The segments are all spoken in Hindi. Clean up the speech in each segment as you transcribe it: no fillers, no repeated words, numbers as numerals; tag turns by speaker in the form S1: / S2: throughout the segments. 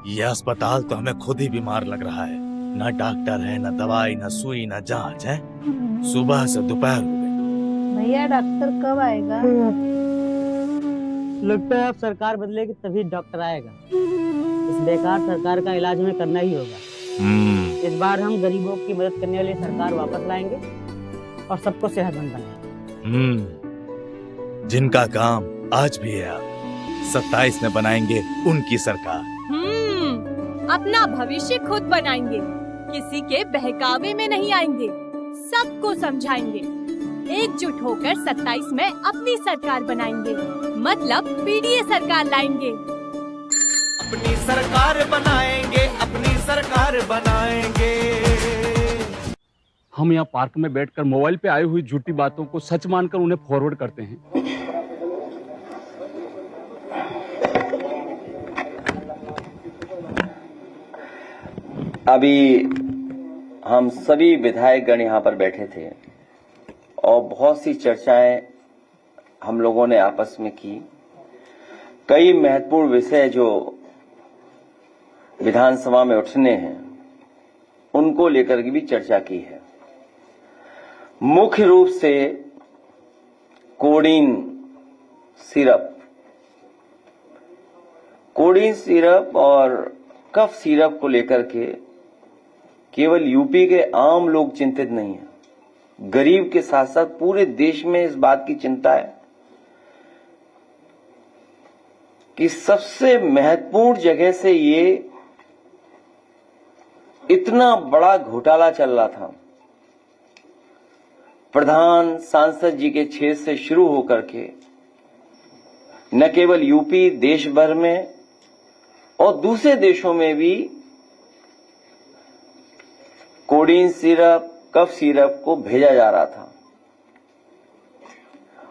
S1: ये अस्पताल तो हमें खुद ही बीमार लग रहा है। ना डॉक्टर है, ना दवाई, ना सुई, ना जांच है। सुबह से दोपहर हो गई।
S2: भैया डॉक्टर कब आएगा?
S3: लगता है अब सरकार बदलेगी तभी डॉक्टर आएगा। इस बेकार सरकार का इलाज हमें करना ही होगा। इस बार हम गरीबों की मदद करने वाली सरकार वापस लाएंगे और सबको सेहतमंद बनाएंगे।
S1: जिनका काम आज भी है, आप 27 में बनाएंगे उनकी सरकार।
S4: अपना भविष्य खुद बनाएंगे, किसी के बहकावे में नहीं आएंगे, सबको समझाएंगे। एकजुट होकर 27 में अपनी सरकार बनाएंगे, मतलब पीडीए सरकार लाएंगे।
S5: अपनी सरकार बनाएंगे, अपनी सरकार बनाएंगे।
S6: हम यहाँ पार्क में बैठकर मोबाइल पे आई हुई झूठी बातों को सच मानकर उन्हें फॉरवर्ड करते हैं।
S7: अभी हम सभी विधायकगण यहाँ पर बैठे थे और बहुत सी चर्चाएं हम लोगों ने आपस में की। कई महत्वपूर्ण विषय जो विधानसभा में उठने हैं उनको लेकर के भी चर्चा की है। मुख्य रूप से कोडीन सिरप और कफ सिरप को लेकर के केवल यूपी के आम लोग चिंतित नहीं है, गरीब के साथ साथ पूरे देश में इस बात की चिंता है कि सबसे महत्वपूर्ण जगह से ये इतना बड़ा घोटाला चल रहा था। प्रधान सांसद जी के क्षेत्र से शुरू होकर के न केवल यूपी, देश भर में और दूसरे देशों में भी कोडीन सिरप, कफ सिरप को भेजा जा रहा था।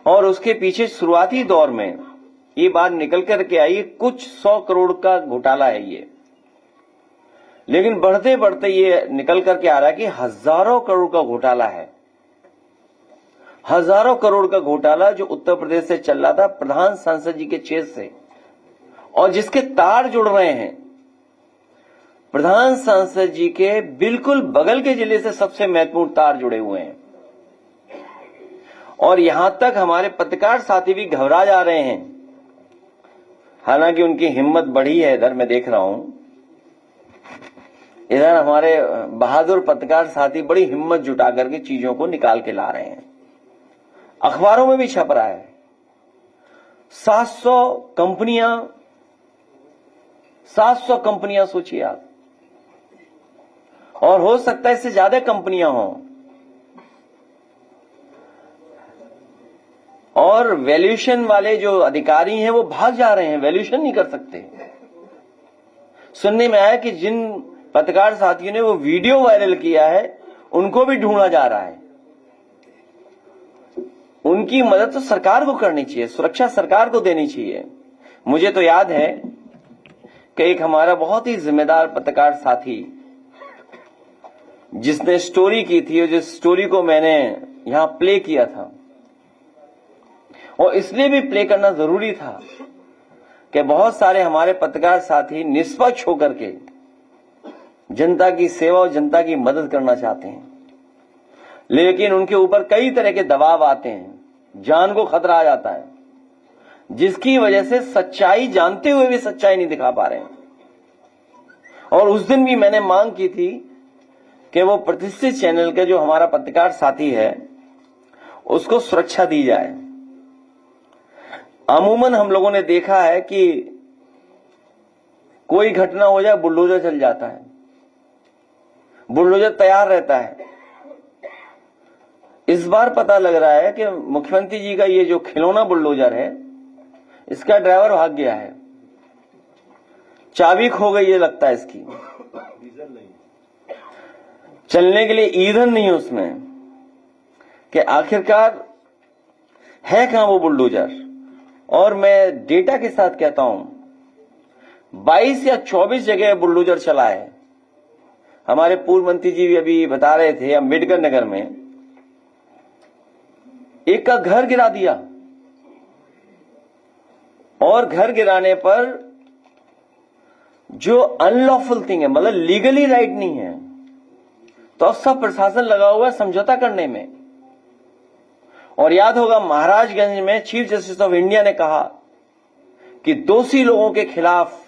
S7: और उसके पीछे शुरुआती दौर में ये बात निकल करके आई कुछ 100 करोड़ का घोटाला है ये, लेकिन बढ़ते बढ़ते ये निकल करके आ रहा है कि हजारों करोड़ का घोटाला है। हजारों करोड़ का घोटाला जो उत्तर प्रदेश से चल रहा था प्रधान सांसद जी के क्षेत्र से, और जिसके तार जुड़ रहे हैं प्रधान सांसद जी के बिल्कुल बगल के जिले से सबसे महत्वपूर्ण तार जुड़े हुए हैं। और यहां तक हमारे पत्रकार साथी भी घबरा जा रहे हैं, हालांकि उनकी हिम्मत बढ़ी है। इधर मैं देख रहा हूं, इधर हमारे बहादुर पत्रकार साथी बड़ी हिम्मत जुटा करके चीजों को निकाल के ला रहे हैं। अखबारों में भी छप रहा है 700 कंपनियां सोचिए आप, और हो सकता है इससे ज्यादा कंपनियां हों। और वैल्यूएशन वाले जो अधिकारी हैं वो भाग जा रहे हैं, वैल्यूएशन नहीं कर सकते। सुनने में आया कि जिन पत्रकार साथियों ने वो वीडियो वायरल किया है उनको भी ढूंढा जा रहा है। उनकी मदद तो सरकार को करनी चाहिए, सुरक्षा सरकार को देनी चाहिए। मुझे तो याद है कि एक हमारा बहुत ही जिम्मेदार पत्रकार साथी जिसने स्टोरी की थी, और जिस स्टोरी को मैंने यहां प्ले किया था, और इसलिए भी प्ले करना जरूरी था कि बहुत सारे हमारे पत्रकार साथी निष्पक्ष होकर के जनता की सेवा और जनता की मदद करना चाहते हैं, लेकिन उनके ऊपर कई तरह के दबाव आते हैं, जान को खतरा आ जाता है, जिसकी वजह से सच्चाई जानते हुए भी सच्चाई नहीं दिखा पा रहे हैं। और उस दिन भी मैंने मांग की थी कि वो प्रतिष्ठित चैनल के जो हमारा पत्रकार साथी है उसको सुरक्षा दी जाए। अमूमन हम लोगों ने देखा है कि कोई घटना हो जाए बुलडोजर चल जाता है, बुलडोजर तैयार रहता है। इस बार पता लग रहा है कि मुख्यमंत्री जी का ये जो खिलौना बुलडोजर है इसका ड्राइवर भाग गया है, चाबी खो गई है लगता है इसकी, चलने के लिए ईंधन नहीं है उसमें, कि आखिरकार है कहां वो बुलडोजर। और मैं डेटा के साथ कहता हूं 22 या 24 जगह बुलडोजर चला है। हमारे पूर्व मंत्री जी भी अभी बता रहे थे अम्बेडकर नगर में एक का घर गिरा दिया, और घर गिराने पर जो अनलॉफुल थिंग है, मतलब लीगली राइट नहीं है, तो अब सब प्रशासन लगा हुआ है समझौता करने में। और याद होगा महाराजगंज में चीफ जस्टिस ऑफ इंडिया ने कहा कि दोषी लोगों के खिलाफ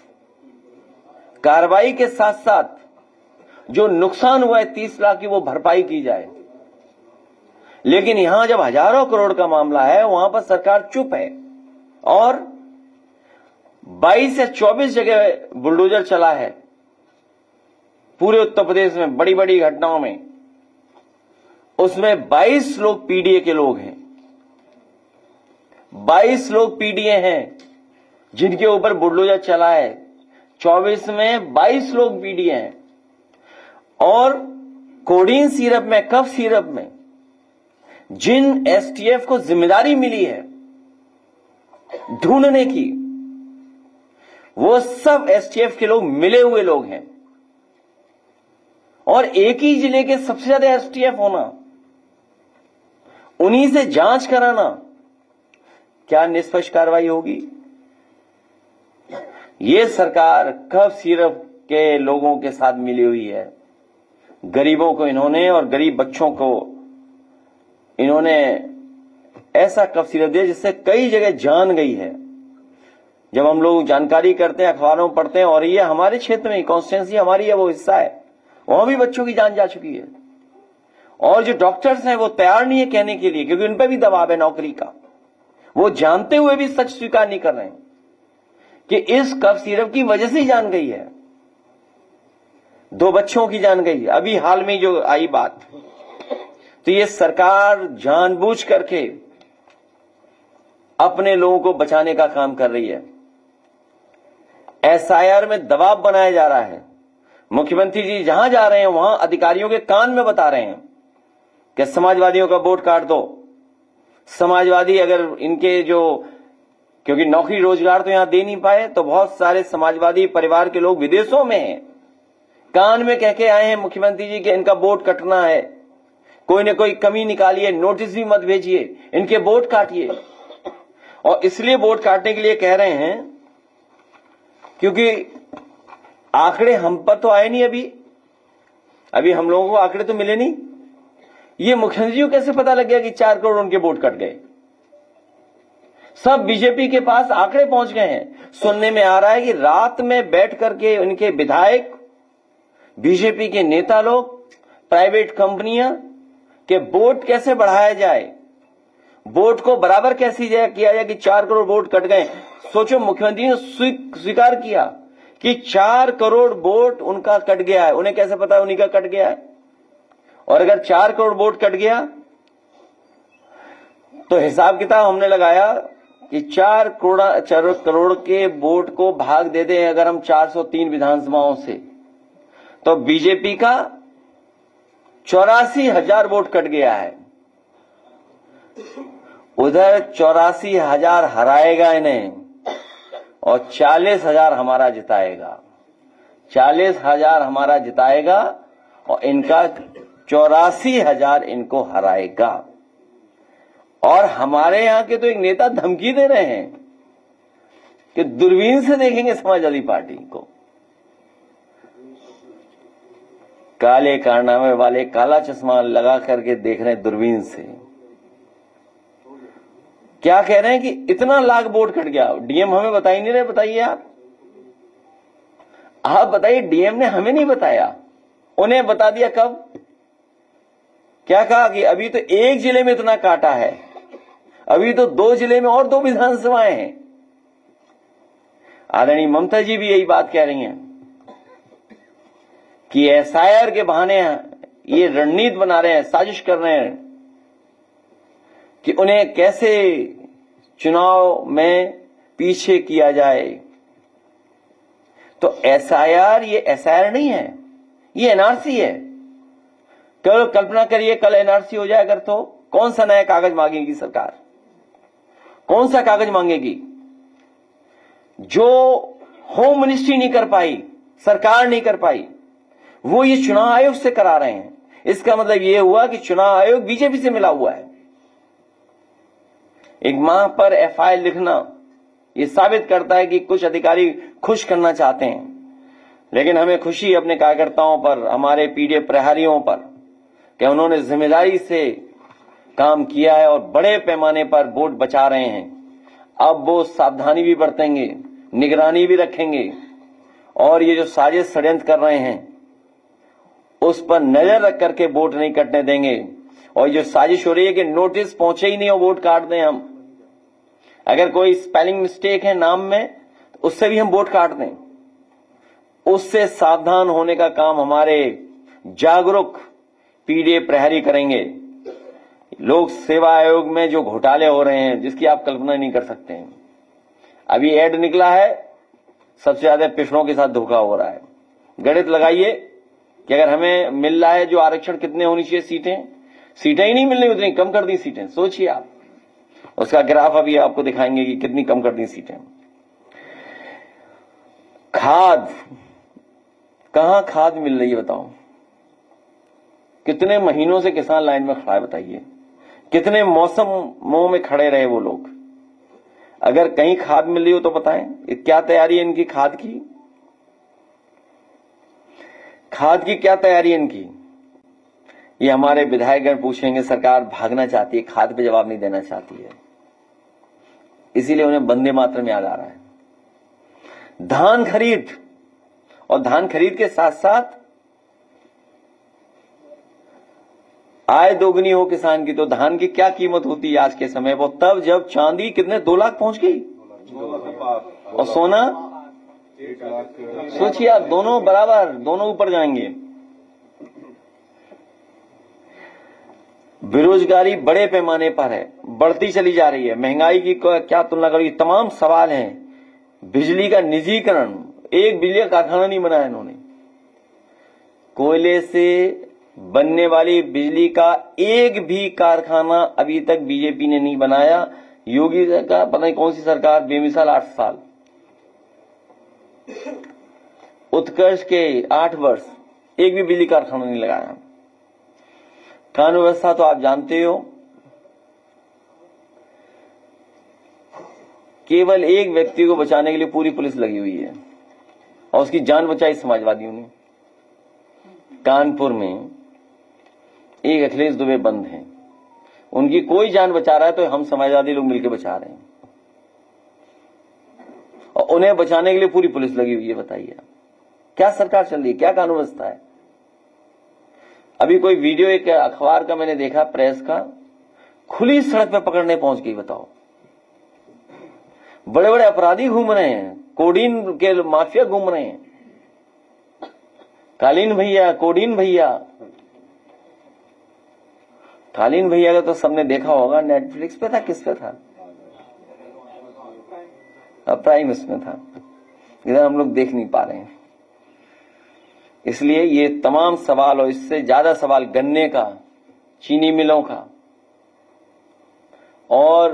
S7: कार्रवाई के साथ साथ जो नुकसान हुआ है 30 लाख की वो भरपाई की जाए। लेकिन यहां जब हजारों करोड़ का मामला है वहां पर सरकार चुप है और 22 या 24 जगह बुलडोजर चला है पूरे उत्तर प्रदेश में बड़ी बड़ी घटनाओं में। उसमें 22 लोग पीडीए के लोग हैं, 22 लोग पीडीए हैं जिनके ऊपर बुलडोजर चला है। 24 में 22 लोग पीडीए हैं। और कोडीन सिरप में, कफ सिरप में जिन एसटीएफ को जिम्मेदारी मिली है ढूंढने की, वो सब एसटीएफ के लोग मिले हुए लोग हैं। और एक ही जिले के सबसे ज्यादा एसटीएफ होना, उन्हीं से जांच कराना, क्या निष्पक्ष कार्रवाई होगी? ये सरकार कफ सिरप के लोगों के साथ मिली हुई है। गरीबों को इन्होंने और गरीब बच्चों को इन्होंने ऐसा कफ सिरप दिया जिससे कई जगह जान गई है। जब हम लोग जानकारी करते हैं, अखबारों में पढ़ते हैं, और ये हमारे क्षेत्र में कॉन्स्टिट्यूंसी हमारी है, वो हिस्सा है, वहां भी बच्चों की जान जा चुकी है। और जो डॉक्टर्स हैं वो तैयार नहीं है कहने के लिए, क्योंकि उन पर भी दबाव है नौकरी का। वो जानते हुए भी सच स्वीकार नहीं कर रहे हैं कि इस कफ सिरप की वजह से ही जान गई है। 2 बच्चों की जान गई, अभी हाल में जो आई बात। तो ये सरकार जानबूझ करके अपने लोगों को बचाने का काम कर रही है। एसआईआर में दबाव बनाया जा रहा है। मुख्यमंत्री जी जहां जा रहे हैं वहां अधिकारियों के कान में बता रहे हैं कि समाजवादियों का वोट काट दो। समाजवादी अगर इनके जो, क्योंकि नौकरी रोजगार तो यहां दे नहीं पाए, तो बहुत सारे समाजवादी परिवार के लोग विदेशों में हैं, कान में कह के आए हैं मुख्यमंत्री जी कि इनका वोट कटना है, कोई न कोई कमी निकालिए, नोटिस भी मत भेजिए, इनके वोट काटिए। और इसलिए वोट काटने के लिए कह रहे हैं क्योंकि आंकड़े हम पर तो आए नहीं, अभी हम लोगों को आंकड़े तो मिले नहीं। ये मुख्यमंत्री को कैसे पता लग गया कि 4 करोड़ उनके वोट कट गए? सब बीजेपी के पास आंकड़े पहुंच गए हैं। सुनने में आ रहा है कि रात में बैठ करके उनके विधायक, बीजेपी के नेता लोग, प्राइवेट कंपनियां के वोट कैसे बढ़ाया जाए, वोट को बराबर कैसे किया जाए कि 4 करोड़ वोट कट गए। सोचो, मुख्यमंत्री ने स्वीकार किया कि 4 करोड़ वोट उनका कट गया है। उन्हें कैसे पता उन्हीं का कट गया है? और अगर 4 करोड़ वोट कट गया तो हिसाब किताब हमने लगाया कि 4 करोड़ के वोट को भाग दे दें अगर हम 403 विधानसभाओं से, तो बीजेपी का 84,000 वोट कट गया है। उधर 84,000 हराएगा इन्हें और 40,000 हमारा जिताएगा। 40,000 हमारा जिताएगा और इनका 84,000 इनको हराएगा। और हमारे यहां के तो एक नेता धमकी दे रहे हैं कि दूरबीन से देखेंगे समाजवादी पार्टी को। काले कारनामे वाले काला चश्मा लगा करके देख रहे हैं दूरबीन से। क्या कह रहे हैं कि इतना लाख वोट कट गया। डीएम हमें बता ही नहीं रहे। बताइए आप बताइए, डीएम ने हमें नहीं बताया, उन्हें बता दिया कब? क्या कहा कि अभी तो एक जिले में इतना काटा है, अभी तो 2 जिले में और 2 विधानसभाएं हैं। आदरणीय ममता जी भी यही बात कह रही हैं कि एसआईआर के बहाने ये रणनीति बना रहे हैं, साजिश कर रहे हैं कि उन्हें कैसे चुनाव में पीछे किया जाए। तो एसआईआर ये एसआईआर नहीं है, ये एनआरसी है। कल्पना करिए कल एनआरसी हो जाए अगर, तो कौन सा नया कागज मांगेगी सरकार? कौन सा कागज मांगेगी? जो होम मिनिस्ट्री नहीं कर पाई, सरकार नहीं कर पाई, वो ये चुनाव आयोग से करा रहे हैं। इसका मतलब ये हुआ कि चुनाव आयोग बीजेपी से मिला हुआ है। एक माह पर एफआईआर लिखना ये साबित करता है कि कुछ अधिकारी खुश करना चाहते हैं। लेकिन हमें खुशी है अपने कार्यकर्ताओं पर, हमारे पीडीए प्रहरियों पर, कि उन्होंने जिम्मेदारी से काम किया है और बड़े पैमाने पर वोट बचा रहे हैं। अब वो सावधानी भी बरतेंगे, निगरानी भी रखेंगे और ये जो साजिश षड्यंत्र कर रहे हैं उस पर नजर रख करके वोट नहीं कटने देंगे। और जो साजिश हो रही है कि नोटिस पहुंचे ही नहीं और वोट काट दें हम, अगर कोई स्पेलिंग मिस्टेक है नाम में तो उससे भी हम वोट काट दें, उससे सावधान होने का काम हमारे जागरूक पीडीए प्रहरी करेंगे। लोक सेवा आयोग में जो घोटाले हो रहे हैं जिसकी आप कल्पना नहीं कर सकते हैं। अभी एड निकला है, सबसे ज्यादा पिछड़ों के साथ धोखा हो रहा है। गणित लगाइए कि अगर हमें मिल रहा है जो आरक्षण, कितने होनी चाहिए सीटें ही नहीं मिल रही, उतनी कम कर दी सीटें। सोचिए आप, उसका ग्राफ अभी आपको दिखाएंगे कि कितनी कम कर दी सीटें। खाद, कहां खाद मिल रही है बताओ? कितने महीनों से किसान लाइन में खड़ा है बताइए, कितने मौसमों में खड़े रहे वो लोग। अगर कहीं खाद मिल रही हो तो बताएं, क्या तैयारी है इनकी खाद की? खाद की क्या तैयारी है इनकी? ये हमारे विधायकगण पूछेंगे। सरकार भागना चाहती है, खाद पे जवाब नहीं देना चाहती है, इसीलिए उन्हें वंदे मातरम याद आ रहा है। धान खरीद, और धान खरीद के साथ साथ आय दोगुनी हो किसान की, तो धान की क्या कीमत होती है आज के समय? वो तब जब चांदी कितने 2 लाख पहुंच गई और सोना, सोचिए आप, दोनों बराबर, दोनों ऊपर जाएंगे। बेरोजगारी बड़े पैमाने पर है, बढ़ती चली जा रही है। महंगाई की क्या तुलना करोगी? तमाम सवाल हैं। बिजली का निजीकरण, एक बिजली का कारखाना नहीं बनाया इन्होंने। कोयले से बनने वाली बिजली का एक भी कारखाना अभी तक बीजेपी ने नहीं बनाया। योगी का पता नहीं कौन सी सरकार, बेमिसाल 8 साल, उत्कर्ष के 8 वर्ष, एक भी बिजली कारखाना नहीं लगाया। कानून व्यवस्था तो आप जानते हो, केवल एक व्यक्ति को बचाने के लिए पूरी पुलिस लगी हुई है और उसकी जान बचाई समाजवादियों ने। कानपुर में एक अखिलेश दुबे बंद हैं, उनकी कोई जान बचा रहा है तो हम समाजवादी लोग मिलकर बचा रहे हैं और उन्हें बचाने के लिए पूरी पुलिस लगी हुई है। बताइए क्या सरकार चल रही है, क्या कानून व्यवस्था है? अभी कोई वीडियो एक अखबार का मैंने देखा, प्रेस का, खुली सड़क पे पकड़ने पहुंच गई। बताओ, बड़े बड़े अपराधी घूम रहे हैं, कोडीन के माफिया घूम रहे हैं, कालीन भैया, कोडीन भैया। कालीन भैया का तो सबने देखा होगा, नेटफ्लिक्स पे था, किस पे था? प्राइम इसमें था, इधर हम लोग देख नहीं पा रहे हैं। इसलिए ये तमाम सवाल और इससे ज्यादा सवाल गन्ने का, चीनी मिलों का और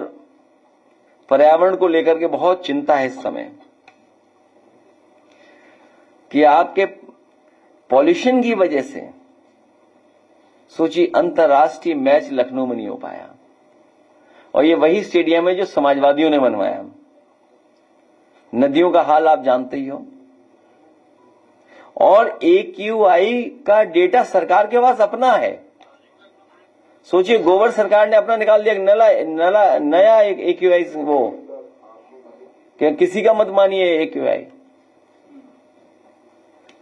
S7: पर्यावरण को लेकर के बहुत चिंता है इस समय कि आपके पॉल्यूशन की वजह से, सोचिए, अंतर्राष्ट्रीय मैच लखनऊ में नहीं हो पाया और ये वही स्टेडियम है जो समाजवादियों ने बनवाया। नदियों का हाल आप जानते ही हो। और AQI का डेटा सरकार के पास अपना है। सोचिए, गोबर सरकार ने अपना निकाल दिया, नया एक AQI, वो कि किसी का मत मानिए AQI।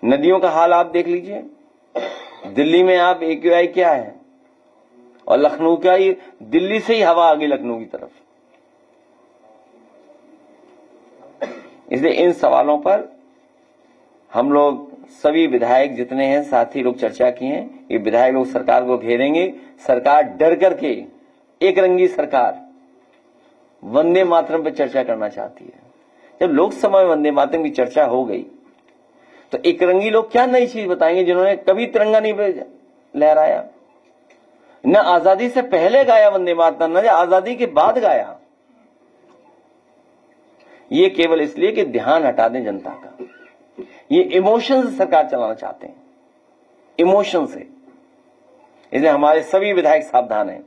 S7: नदियों का हाल आप देख लीजिए, दिल्ली में आप AQI क्या है, और लखनऊ का ही, दिल्ली से ही हवा आ गई लखनऊ की तरफ। इसलिए इन सवालों पर हम लोग सभी विधायक जितने हैं, साथी लोग चर्चा किए हैं। ये विधायक लोग सरकार को घेरेंगे। सरकार डर करके, एक रंगी सरकार वंदे मातरम पर चर्चा करना चाहती है। जब लोकसभा में वंदे मातरम की चर्चा हो गई तो एक रंगी लोग क्या नई चीज बताएंगे जिन्होंने कभी तिरंगा नहीं लहराया, न आजादी से पहले गाया वंदे मातरम, न आजादी के बाद गाया। ये केवल इसलिए कि ध्यान हटा दें जनता का। ये इमोशन से सरकार चलाना चाहते हैं, इमोशन से। इसलिए हमारे सभी विधायक सावधान हैं।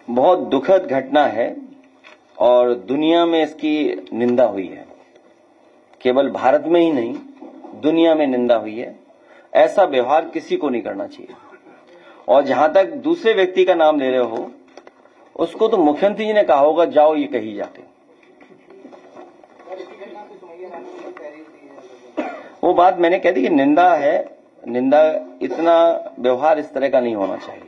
S7: बहुत दुखद घटना है और दुनिया में इसकी निंदा हुई है। केवल भारत में ही नहीं, दुनिया में निंदा हुई है। ऐसा व्यवहार किसी को नहीं करना चाहिए। और जहां तक दूसरे व्यक्ति का नाम ले रहे हो, उसको तो मुख्यमंत्री जी ने कहा होगा जाओ ये कही जाके। वो बात मैंने कह दी कि निंदा है, निंदा, इतना व्यवहार इस तरह का नहीं होना चाहिए।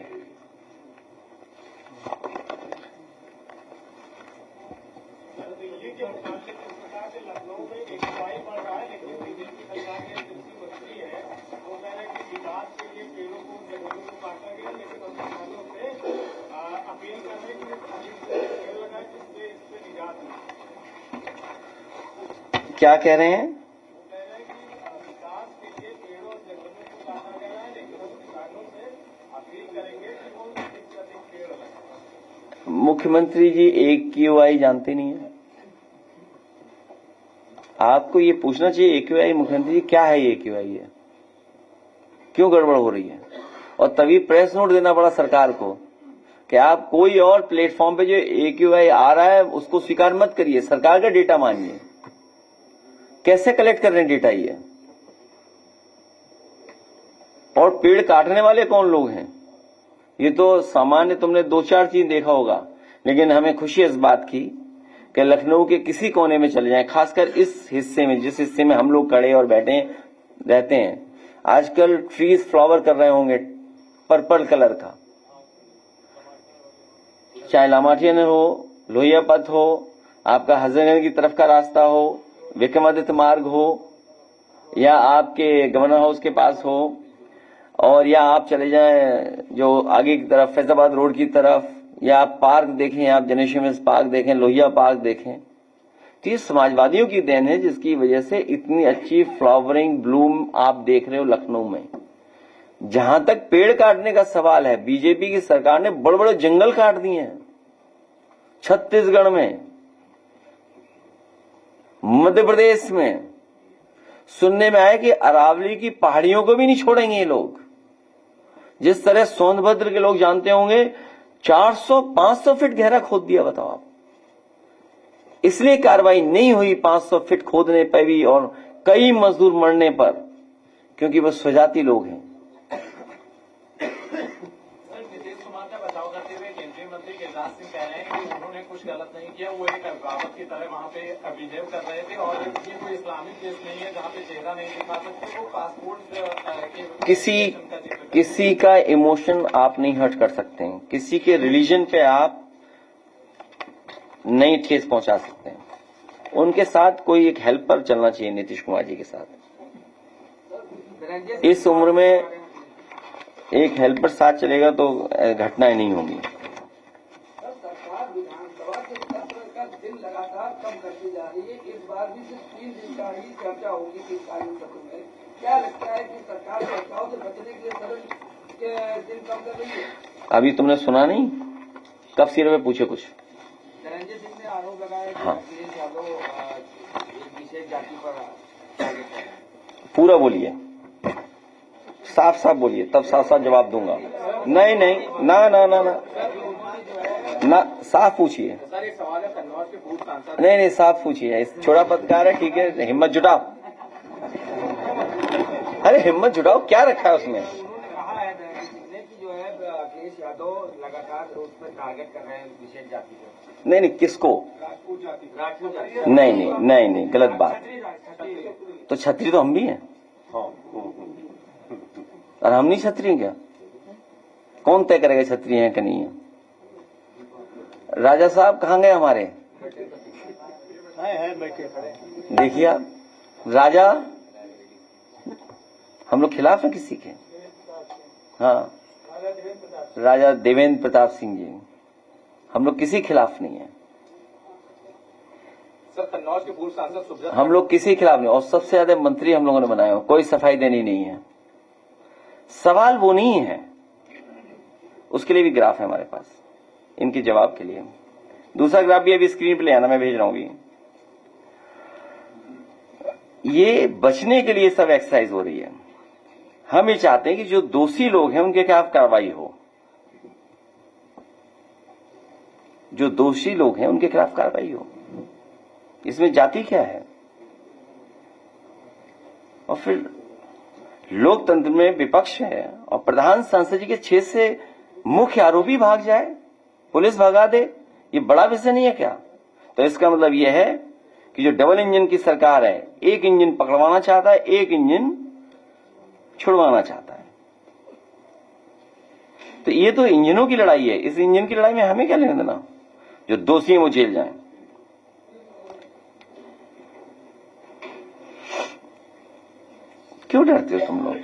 S7: क्या कह रहे हैं? मुख्यमंत्री जी AQI जानते नहीं है। आपको ये पूछना चाहिए AQI, मुख्यमंत्री जी क्या है AQI है, क्यों गड़बड़ हो रही है? और तभी प्रेस नोट देना पड़ा सरकार को कि आप कोई और प्लेटफॉर्म पे जो AQI आ रहा है उसको स्वीकार मत करिए, सरकार का डेटा मानिए। कैसे कलेक्ट कर रहे हैं डेटा ये? और पेड़ काटने वाले कौन लोग हैं? ये तो सामान्य तुमने 2-4 चीज देखा होगा, लेकिन हमें खुशी इस बात की कि लखनऊ के किसी कोने में चले जाएं, खासकर इस हिस्से में, जिस हिस्से में हम लोग खड़े और बैठे रहते हैं, आजकल ट्रीज फ्लावर कर रहे होंगे पर्पल कलर का। चाहे लामाटियन हो, लोहिया पथ हो, आपका हजरतगंज की तरफ का रास्ता हो, विक्रमादित्य मार्ग हो, या आपके गवर्नर हाउस के पास हो, और या आप चले जाएं जो आगे की तरफ फैजाबाद रोड की तरफ, या आप पार्क देखें, आप जनरेशन पार्क देखें, लोहिया पार्क देखें, तो ये समाजवादियों की देन है जिसकी वजह से इतनी अच्छी फ्लावरिंग ब्लूम आप देख रहे हो लखनऊ में। जहां तक पेड़ काटने का सवाल है, बीजेपी की सरकार ने बड़े बड़े जंगल काट दिए हैं। छत्तीसगढ़ में, मध्य प्रदेश में सुनने में आया कि अरावली की पहाड़ियों को भी नहीं छोड़ेंगे ये लोग। जिस तरह सोनभद्र के लोग जानते होंगे 400-500 फीट गहरा खोद दिया, बताओ आप। इसलिए कार्रवाई नहीं हुई 500 फीट खोदने पर भी और कई मजदूर मरने पर, क्योंकि वो स्वजाति लोग हैं।
S2: गिरिराज सिंह कह रहे हैं कि उन्होंने कुछ गलत नहीं किया, वो एक अभिभावक की तरह वहाँ पे बिहेव कर रहे थे, और ये कोई इस्लामिक देश नहीं है जहाँ पे चेहरा नहीं दिखा सकते। वो पासपोर्ट
S7: किसी का इमोशन आप नहीं हर्ट कर सकते हैं, किसी के रिलीजन पे आप नहीं ठेस पहुंचा सकते हैं। उनके साथ कोई एक हेल्पर चलना चाहिए, नीतीश कुमार जी के साथ। इस उम्र में एक हेल्पर साथ चलेगा तो घटनाएं नहीं होंगी।
S8: लगातार कम करती जा रही है। इस बार भी सिर्फ 3 दिन का ही चर्चा होगी शीतकालीन सत्र में। क्या लगता है कि सरकार बचाव से बचने के लिए सदन के दिन कम कर रही है?
S7: अभी तुमने सुना नहीं? कब सिर में पूछे कुछ?
S8: धनंजय सिंह ने आरोप लगाया कि अखिलेश यादव एक विशेष जाति पर।
S7: पूरा बोलिए, साफ साफ बोलिए, तब साफ साफ जवाब दूंगा। नहीं नहीं, ना ना ना ना ना, साफ पूछिए। नहीं नहीं, साफ पूछिए। छोटा पत्रकार है, ठीक है, हिम्मत जुटाओ। अरे हिम्मत जुटाओ, क्या रखा है उसमें?
S8: कहा है कि जो है अखिलेश यादव लगातार उस पर टारगेट कर रहे हैं विशेष जाति को।
S7: नहीं नहीं, किसको? नहीं नहीं नहीं नहीं, गलत बात। तो छत्री तो हम भी हैं, और हम नहीं छत्री क्या? कौन तय करेगा छत्री हैं कि नहीं है? राजा साहब कहाँ गए हमारे? देखिए आप, राजा, हम लोग खिलाफ हैं किसी के? हाँ, राजा देवेंद्र प्रताप सिंह जी, हम लोग किसी खिलाफ नहीं है।
S2: सर, कन्नौज के पूर्व सांसद सुब्रत,
S7: हम लोग किसी खिलाफ नहीं, और सबसे ज्यादा मंत्री हम लोगों ने बनाए हो। कोई सफाई देनी नहीं है। सवाल वो नहीं है, उसके लिए भी ग्राफ है हमारे पास, इनके जवाब के लिए। दूसरा ग्राफ भी अभी स्क्रीन पे ले आना, मैं भेज रहा हूं अभी। ये बचने के लिए सब एक्सरसाइज हो रही है। हम ये चाहते हैं कि जो दोषी लोग हैं उनके खिलाफ कार्रवाई हो, जो दोषी लोग हैं उनके खिलाफ कार्रवाई हो। इसमें जाति क्या है? और फिर लोकतंत्र में विपक्ष है और प्रधान सांसद जी के क्षेत्र से मुख्य आरोपी भाग जाए, पुलिस भगा दे, ये बड़ा विषय नहीं है क्या? तो इसका मतलब यह है कि जो डबल इंजन की सरकार है, एक इंजन पकड़वाना चाहता है, एक इंजन छुड़वाना चाहता है। तो ये तो इंजनों की लड़ाई है। इस इंजन की लड़ाई में हमें क्या लेना देना? जो दोषी हैं वो जेल जाएं। क्यों डरते हो तुम लोग?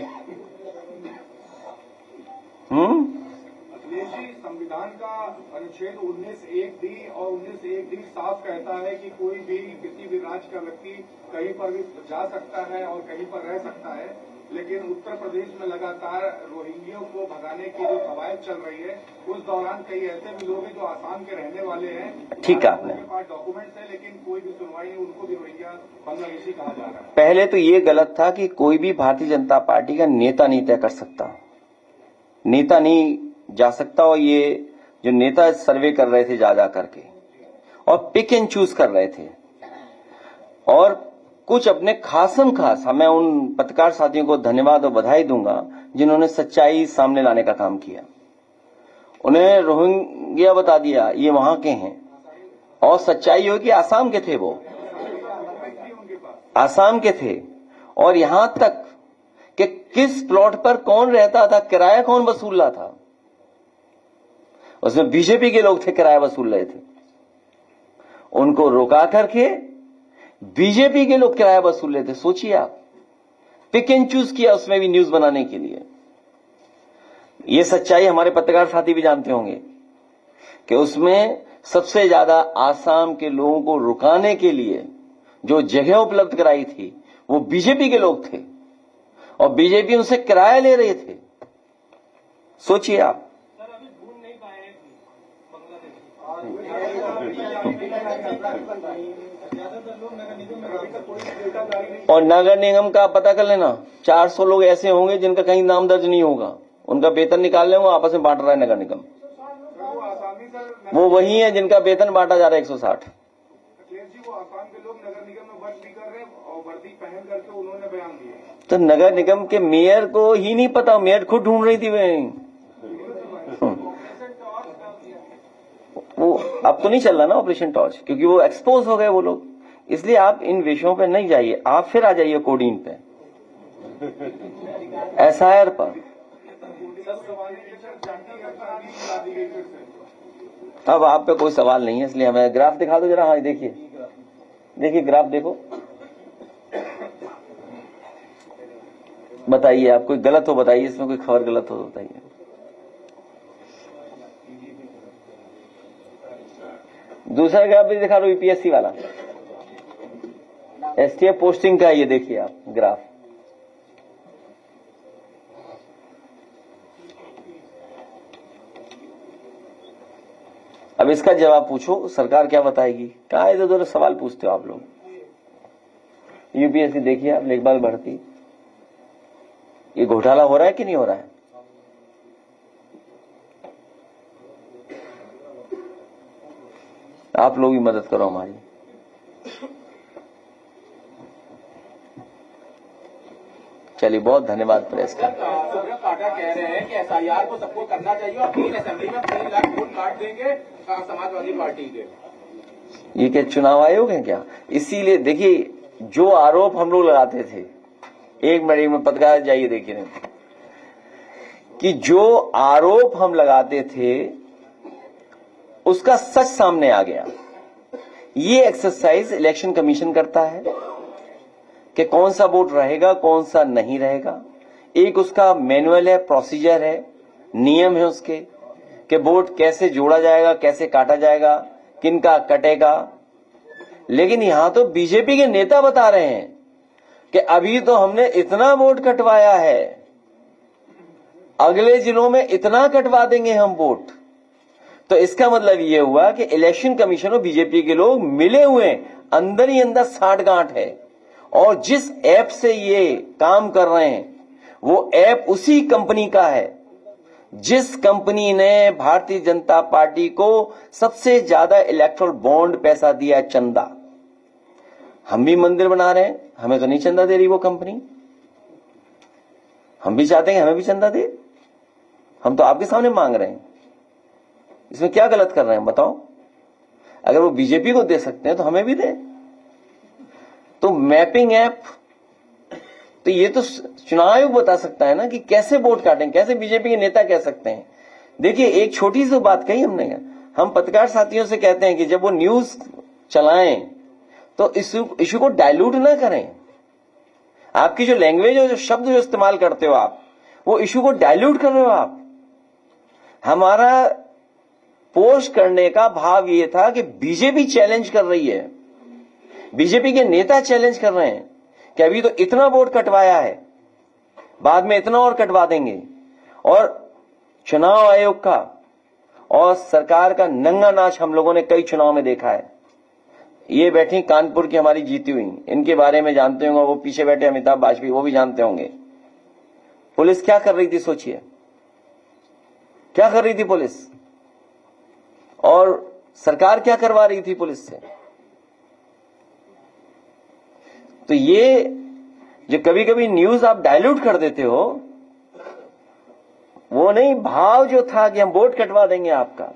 S2: अखिलेश जी, संविधान का अनुच्छेद 19(1)(d) और 19(1)(d) साफ कहता है कि कोई भी किसी भी राज्य का व्यक्ति कहीं पर भी जा सकता है और कहीं पर रह सकता है, लेकिन उत्तर प्रदेश में लगातार रोहिंग्यों को भगाने की जो कवायद चल रही है, उस दौरान कई ऐसे भी लोग हैं जो आसाम के रहने वाले हैं,
S7: ठीक है, आपने
S2: उनके पास डॉक्यूमेंट्स है, लेकिन कोई भी सुनवाई नहीं, उनको भी रोहिंग्या बांग्लादेशी कहा जा रहा है।
S7: पहले तो ये गलत था कि कोई भी भारतीय जनता पार्टी का नेता नहीं तय कर सकता, नेता नहीं जा सकता। और ये जो नेता सर्वे कर रहे थे जा करके और पिक एंड चूज कर रहे थे, और कुछ अपने खासम खास, मैं उन पत्रकार साथियों को धन्यवाद और बधाई दूंगा जिन्होंने सच्चाई सामने लाने का काम किया। उन्हें रोहिंग्या बता दिया ये वहां के हैं, और सच्चाई हो कि आसाम के थे, वो आसाम के थे। और यहां तक कि किस प्लॉट पर कौन रहता था, किराया कौन वसूल रहा था, उसमें बीजेपी के लोग थे, किराया वसूल रहे थे। उनको रोका करके बीजेपी के लोग किराया वसूल रहे थे। सोचिए आप, पिक एंड चूज किया उसमें भी न्यूज बनाने के लिए। ये सच्चाई हमारे पत्रकार साथी भी जानते होंगे कि उसमें सबसे ज्यादा आसाम के लोगों को रुकाने के लिए जो जगह उपलब्ध कराई थी वो बीजेपी के लोग थे, और बीजेपी उनसे किराया ले रहे थे। सोचिए आप। और नगर निगम का पता कर लेना, 400 लोग ऐसे होंगे जिनका कहीं नाम दर्ज नहीं होगा, उनका वेतन निकाल लें, वो आपस में बांट रहा है नगर निगम। वो वही है जिनका वेतन बांटा जा रहा है 160।
S2: वो आसाम के लोग नगर निगम में वर्दी कर रहे हैं और वर्दी पहन करके उन्होंने बयान दिया।
S7: तो नगर निगम के मेयर को ही नहीं पता, मेयर खुद ढूंढ रही थी वो अब तो नहीं चल रहा ना ऑपरेशन टॉर्च, क्योंकि वो एक्सपोज हो गए वो लोग। इसलिए आप इन विषयों पे नहीं जाइए, आप फिर आ जाइए कोडीन पे, एसआईआर पर। अब आप पे कोई सवाल नहीं है, इसलिए हमें ग्राफ दिखा दो जरा। हाँ देखिए, देखिए ग्राफ देखो, बताइए आप कोई गलत हो बताइए, इसमें कोई खबर गलत हो बताइए। दूसरा ग्राफ भी दिखा दो, यूपीएससी वाला, एसटीएफ पोस्टिंग का। ये देखिए आप ग्राफ, अब इसका जवाब पूछो, सरकार क्या बताएगी? कहाँ इधर उधर सवाल पूछते हो आप लोग। यूपीएससी देखिए आप, लेखपाल भर्ती, ये घोटाला हो रहा है कि नहीं हो रहा है? आप लोग भी मदद करो हमारी। चलिए, बहुत धन्यवाद प्रेस का।
S2: सुब्रत पाठक कह रहे हैं कि एसआईआर को सबको करना चाहिए और 3 असेंबली में 3 लाख वोट काट देंगे समाजवादी पार्टी के।
S7: ये क्या चुनाव आयोग है क्या? इसीलिए देखिए, जो आरोप हम लोग लगाते थे, एक मिनट में पत्रकार जाइए देखिए, कि जो आरोप हम लगाते थे उसका सच सामने आ गया। ये एक्सरसाइज इलेक्शन कमीशन करता है कि कौन सा वोट रहेगा, कौन सा नहीं रहेगा। एक उसका मैनुअल है, प्रोसीजर है, नियम है उसके, कि वोट कैसे जोड़ा जाएगा, कैसे काटा जाएगा, किनका कटेगा। लेकिन यहां तो बीजेपी के नेता बता रहे हैं कि अभी तो हमने इतना वोट कटवाया है, अगले जिलों में इतना कटवा देंगे हम वोट। तो इसका मतलब ये हुआ कि इलेक्शन कमीशन और बीजेपी के लोग मिले हुए हैं, अंदर ही अंदर साठगांठ है। और जिस ऐप से ये काम कर रहे हैं वो ऐप उसी कंपनी का है जिस कंपनी ने भारतीय जनता पार्टी को सबसे ज्यादा इलेक्ट्रल बॉन्ड पैसा दिया, चंदा। हम भी मंदिर बना रहे हैं, हमें तो नहीं चंदा दे रही वो कंपनी। हम भी चाहते हैं हमें भी चंदा दे, हम तो आपके सामने मांग रहे हैं। इसमें क्या गलत कर रहे हैं बताओ? अगर वो बीजेपी को दे सकते हैं तो हमें भी दे। तो मैपिंग ऐप, तो ये तो चुनाव आयोग बता सकता है ना कि कैसे वोट काटें, कैसे बीजेपी के नेता कह सकते हैं। देखिए एक छोटी सी बात कही हमने, हम पत्रकार साथियों से कहते हैं कि जब वो न्यूज चलाएं तो इशू को डाइल्यूट ना करें। आपकी जो लैंग्वेज और जो शब्द जो इस्तेमाल करते हो आप, वो इशू को डाइल्यूट कर रहे हो आप। हमारा पोस्ट करने का भाव ये था कि बीजेपी चैलेंज कर रही है, बीजेपी के नेता चैलेंज कर रहे हैं कि अभी तो इतना वोट कटवाया है, बाद में इतना और कटवा देंगे। और चुनाव आयोग का और सरकार का नंगा नाच हम लोगों ने कई चुनाव में देखा है। ये बैठी कानपुर की हमारी जीती हुई, इनके बारे में जानते होंगे, वो पीछे बैठे अमिताभ वाजपेयी, वो भी जानते होंगे। पुलिस क्या कर रही थी सोचिए, क्या कर रही थी पुलिस, और सरकार क्या करवा रही थी पुलिस से। तो ये जो कभी कभी न्यूज आप डाइल्यूट कर देते हो, वो नहीं, भाव जो था कि हम वोट कटवा देंगे आपका।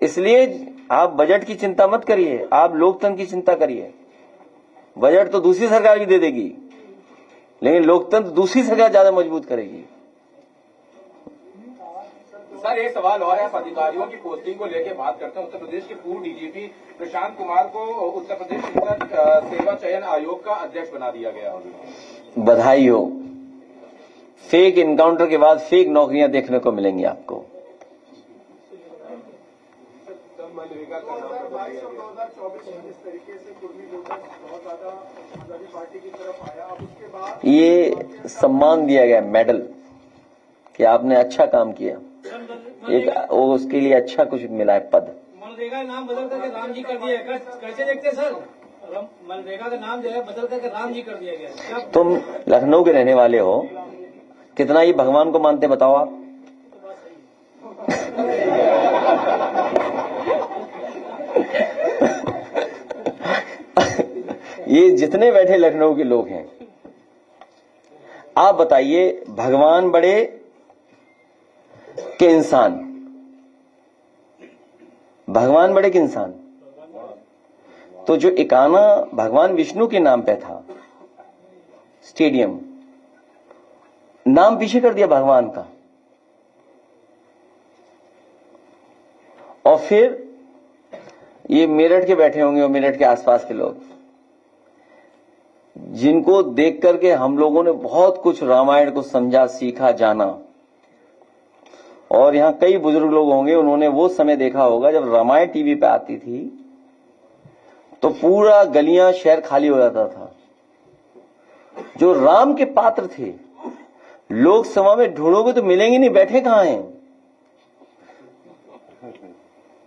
S7: इसलिए आप बजट की चिंता मत करिए, आप लोकतंत्र की चिंता करिए। बजट तो दूसरी सरकार भी दे देगी, लेकिन लोकतंत्र दूसरी सरकार ज्यादा मजबूत करेगी।
S9: सर एक सवाल और है, आप अधिकारियों की पोस्टिंग को लेकर बात करते हैं। उत्तर प्रदेश के पूर्व डीजीपी प्रशांत कुमार को उत्तर प्रदेश सेवा चयन आयोग का अध्यक्ष बना दिया गया।
S7: बधाई हो। फेक इनकाउंटर के बाद फेक नौकरियां देखने को मिलेंगी आपको।
S2: मनरेगा का 2022 और 2024 में जिस तरीके से कुर्मी वोटर्स बहुत ज्यादा आजादी पार्टी की तरफ आया, अब उसके बाद
S7: ये सम्मान दिया गया, मेडल, कि आपने अच्छा काम किया, एक वो उसके लिए अच्छा कुछ मिला है, पद।
S8: मनरेगा का नाम बदल करके राम जी कर दिया है, कैसे देखते हैं सर? मनरेगा का नाम जो है बदल करके राम जी कर दिया गया।
S7: तुम लखनऊ के रहने वाले हो, कितना ये भगवान को मानते बताओ आप? ये जितने बैठे लखनऊ के लोग हैं, आप बताइए भगवान बड़े के इंसान, भगवान बड़े के इंसान? तो जो इकाना भगवान विष्णु के नाम पे था स्टेडियम, नाम पीछे कर दिया भगवान का। और फिर ये मेरठ के बैठे होंगे और मेरठ के आसपास के लोग, जिनको देख करके हम लोगों ने बहुत कुछ रामायण को समझा, सीखा, जाना। और यहां कई बुजुर्ग लोग होंगे, उन्होंने वो समय देखा होगा जब रामायण टीवी पे आती थी तो पूरा गलियां शहर खाली हो जाता था। जो राम के पात्र थे, लोकसभा में ढूंढोगे तो मिलेंगे नहीं, बैठे कहां हैं?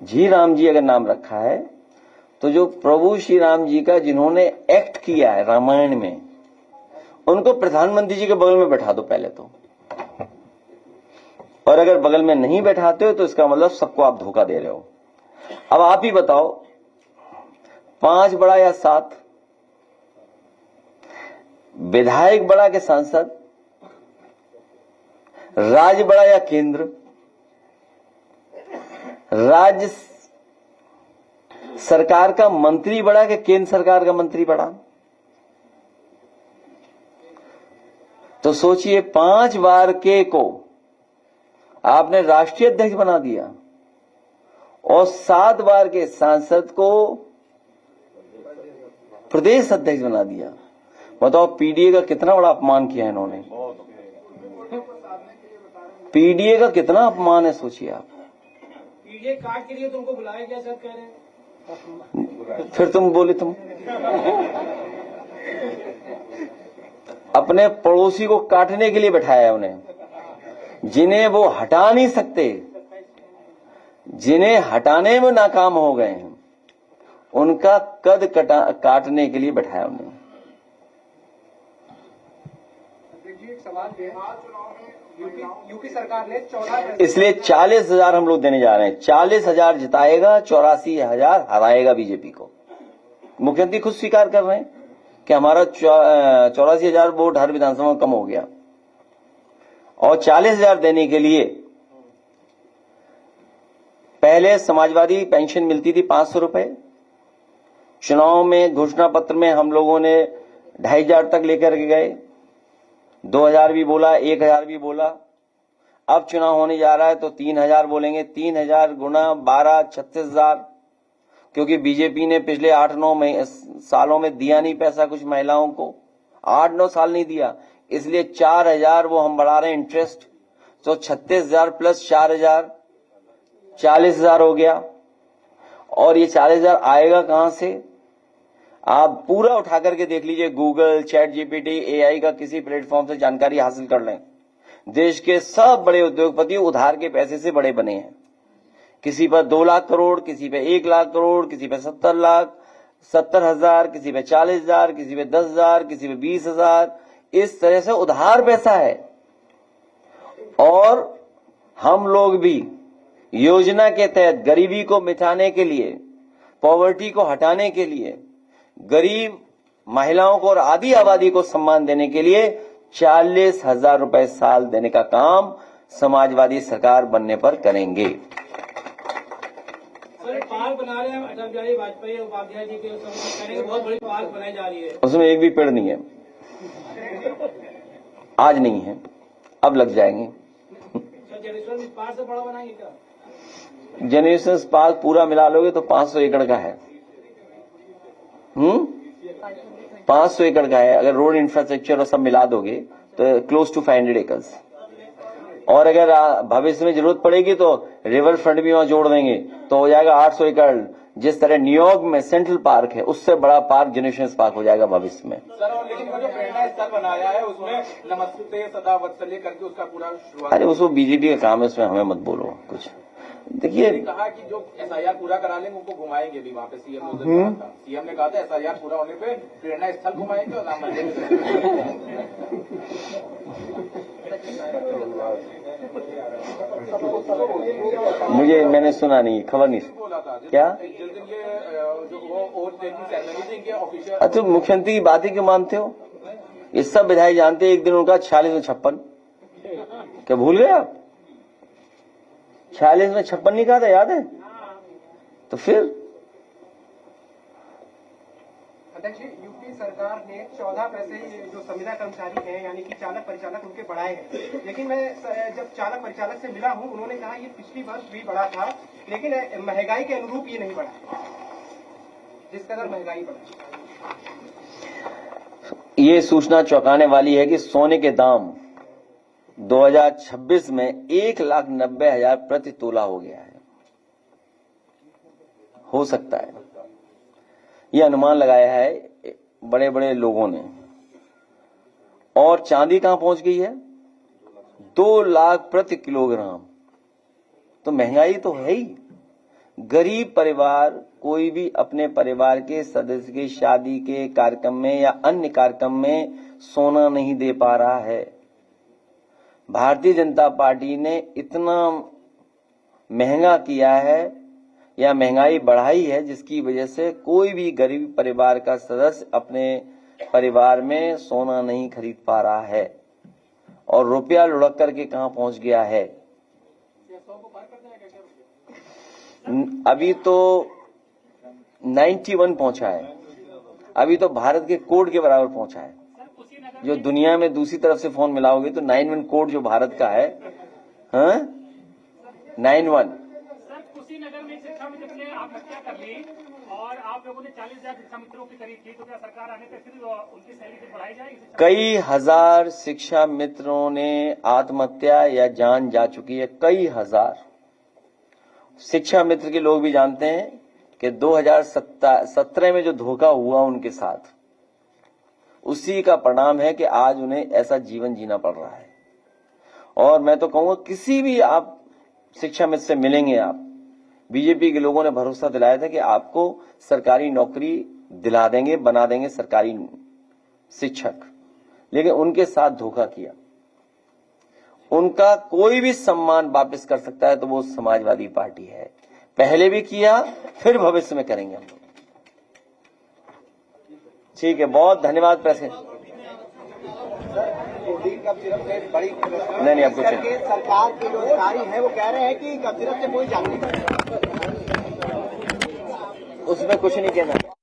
S7: जी राम जी अगर नाम रखा है तो जो प्रभु श्री राम जी का जिन्होंने एक्ट किया है रामायण में, उनको प्रधानमंत्री जी के बगल में बैठा दो पहले तो। और अगर बगल में नहीं बैठाते हो तो इसका मतलब सबको आप धोखा दे रहे हो। अब आप ही बताओ, 5 बड़ा या 7? विधायक बड़ा के सांसद? राज्य बड़ा या केंद्र? राज्य सरकार का मंत्री बड़ा कि केंद्र सरकार का मंत्री बड़ा? तो सोचिए, 5 बार के को आपने राष्ट्रीय अध्यक्ष बना दिया और 7 बार के सांसद को प्रदेश अध्यक्ष बना दिया। बताओ पीडीए का कितना बड़ा अपमान किया इन्होंने। पीडीए का कितना अपमान है, सोचिए आप।
S8: पीडीए कार्ड के लिए तुमको बुलाया गया सर, कह रहे हैं।
S7: फिर तुम बोले तुम अपने पड़ोसी को काटने के लिए बैठाया उन्हें, जिन्हें वो हटा नहीं सकते, जिन्हें हटाने में नाकाम हो गए हैं उनका कद काटने के लिए बैठाया उन्हें।
S8: एक सवाल है, यूपी सरकार ने 14
S7: इसलिए 40,000 हम लोग देने जा रहे हैं। 40,000 जिताएगा, 84,000 हराएगा बीजेपी को। मुख्यमंत्री खुद स्वीकार कर रहे हैं कि हमारा 84,000 वोट हर विधानसभा में कम हो गया, और 40,000 देने के लिए पहले समाजवादी पेंशन मिलती थी 500 रुपए, चुनाव में घोषणा पत्र में हम लोगों ने 2,500 तक लेकर के गए, 2,000 भी बोला, 1,000 भी बोला। अब चुनाव होने जा रहा है तो 3,000 बोलेंगे। 3,000 गुना 12, 36,000, क्योंकि बीजेपी ने पिछले 8-9 सालों में दिया नहीं पैसा कुछ महिलाओं को, 8-9 साल नहीं दिया, इसलिए 4,000 वो हम बढ़ा रहे हैं इंटरेस्ट, तो 36,000 प्लस 4,000 40,000 हो गया। और ये 40,000 आएगा कहां से? आप पूरा उठा करके देख लीजिए, गूगल, चैट जीपीटी, एआई का किसी प्लेटफॉर्म से जानकारी हासिल कर लें। देश के सब बड़े उद्योगपति उधार के पैसे से बड़े बने हैं। किसी पर 2 लाख करोड़, किसी पे 1 लाख करोड़, किसी पे 70 लाख, 70,000, किसी पे 40,000, किसी पे 10,000, किसी पे 20,000, इस तरह से उधार पैसा है। और हम लोग भी योजना के तहत गरीबी को मिटाने के लिए, पॉवर्टी को हटाने के लिए, गरीब महिलाओं को और आधी आबादी को सम्मान देने के लिए 40,000 रुपए साल देने का काम समाजवादी सरकार बनने पर करेंगे।
S8: पार्क बना रहे हैं अटल बिहारी वाजपेयी उपाध्याय जी के, बहुत बड़ी पार्क बनाई जा रही है,
S7: उसमें एक भी पेड़ नहीं है, आज नहीं है, अब लग जाएंगे।
S8: जनरेशन पार्क से बड़ा बनाएंगे क्या?
S7: जनरेशन पार्क पूरा मिला लोगे तो 500 एकड़ का है। 500 एकड़ का है। अगर रोड इंफ्रास्ट्रक्चर और सब मिला दोगे तो क्लोज टू 500 एकर्स। और अगर भविष्य में जरूरत पड़ेगी तो रिवर फ्रंट भी वहां जोड़ देंगे तो हो जाएगा 800 एकड़। जिस तरह न्यूयॉर्क में सेंट्रल पार्क है उससे बड़ा पार्क जनरेशन पार्क हो जाएगा भविष्य में।
S9: सर, और लेकिन वो जो प्रेरणा स्थल बनाया है उसमें नमस्ते सदा वत्सल्य करके उसका पूरा शुरुआत।
S7: अरे उसको बीजेपी का काम है, उसमें हमें मत बोलो कुछ। देखिए,
S9: कहा कि जो एसआईआर पूरा करा लेंगे उनको घुमाएंगे भी वहाँ पे। सीएम ने कहा था एसआईआर पूरा होने पे प्रेरणा स्थल घुमाएंगे और राम मंदिर।
S7: मुझे मैंने सुना नहीं, खबर नहीं
S9: बोला था
S7: क्या।
S9: जिस दिन ये जो वो ओथ टेकिंग सेरेमनी थी इनके ऑफिशियल।
S7: अच्छा, मुख्यमंत्री की बात ही क्यों मानते हो? ये सब विधायक जानते हैं। एक दिन उनका 46 में 56, क्या भूल गए आप? 46 में 56 नहीं कहा था, याद है? तो फिर
S8: अध्यक्ष, यूपी सरकार ने 14 पैसे जो संविदा कर्मचारी हैं यानी कि चालक परिचालक उनके बढ़ाए हैं, लेकिन मैं जब चालक परिचालक से मिला हूं उन्होंने कहा ये पिछली वर्ष भी बढ़ा था, लेकिन महंगाई के अनुरूप ये नहीं बढ़ा, जिस कदर महंगाई बढ़ा।
S7: ये सूचना चौंकाने वाली है कि सोने के दाम 2026 में 1,90,000 प्रति तोला हो गया है। हो सकता है, ये अनुमान लगाया है बड़े बड़े लोगों ने। और चांदी कहां पहुंच गई है? 2 लाख प्रति किलोग्राम। तो महंगाई तो है ही। गरीब परिवार कोई भी अपने परिवार के सदस्य की शादी के कार्यक्रम में या अन्य कार्यक्रम में सोना नहीं दे पा रहा है। भारतीय जनता पार्टी ने इतना महंगा किया है या महंगाई बढ़ाई है जिसकी वजह से कोई भी गरीब परिवार का सदस्य अपने परिवार में सोना नहीं खरीद पा रहा है। और रुपया लुढ़क करके कहां पहुंच गया है? अभी तो 91 पहुंचा है। अभी तो भारत के कोड के बराबर पहुंचा है। जो दुनिया में दूसरी तरफ से फोन मिलाओगे तो 91 कोड जो भारत का है, 91।
S10: कुशीनगर में शिक्षा मित्र ने आत्महत्या कर ली और आप लोगों ने 40,000 शिक्षा मित्रों की खरीद की, तो क्या सरकार आने तक फिर उनकी सैलरी फिर बढ़ाई जाएगी?
S7: कई हजार शिक्षा मित्रों ने आत्महत्या या जान जा चुकी है। कई हजार शिक्षा मित्र के लोग भी जानते हैं कि 2017 में जो धोखा हुआ उनके साथ, उसी का परिणाम है कि आज उन्हें ऐसा जीवन जीना पड़ रहा है। और मैं तो कहूंगा किसी भी आप शिक्षा मित्र से मिलेंगे आप बीजेपी के लोगों ने भरोसा दिलाया था कि आपको सरकारी नौकरी दिला देंगे, बना देंगे सरकारी शिक्षक, लेकिन उनके साथ धोखा किया। उनका कोई भी सम्मान वापस कर सकता है तो वो समाजवादी पार्टी है। पहले भी किया, फिर भविष्य में करेंगे हम लोग। ठीक है, बहुत धन्यवाद प्रेसिडेंट। नहीं अब कुछ
S8: सरकार के जो अधिकारी है वो कह रहे हैं कि कब्जियत से कोई जागरूक,
S7: उसमें कुछ नहीं कहना।